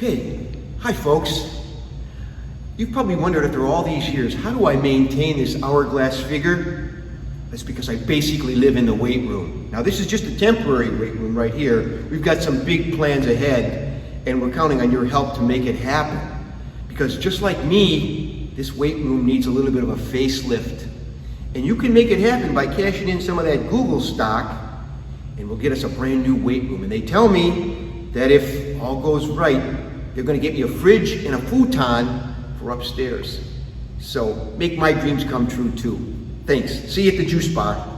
Okay, hi folks. You've probably wondered after all these years, how do I maintain this hourglass figure? That's because I basically live in the weight room. Now this is just a temporary weight room right here. We've got some big plans ahead and we're counting on your help to make it happen. Because just like me, this weight room needs a little bit of a facelift. And you can make it happen by cashing in some of that Google stock and we'll get us a brand new weight room. And they tell me that if all goes right, they're gonna get me a fridge and a futon for upstairs. So make my dreams come true too. Thanks. See you at the juice bar.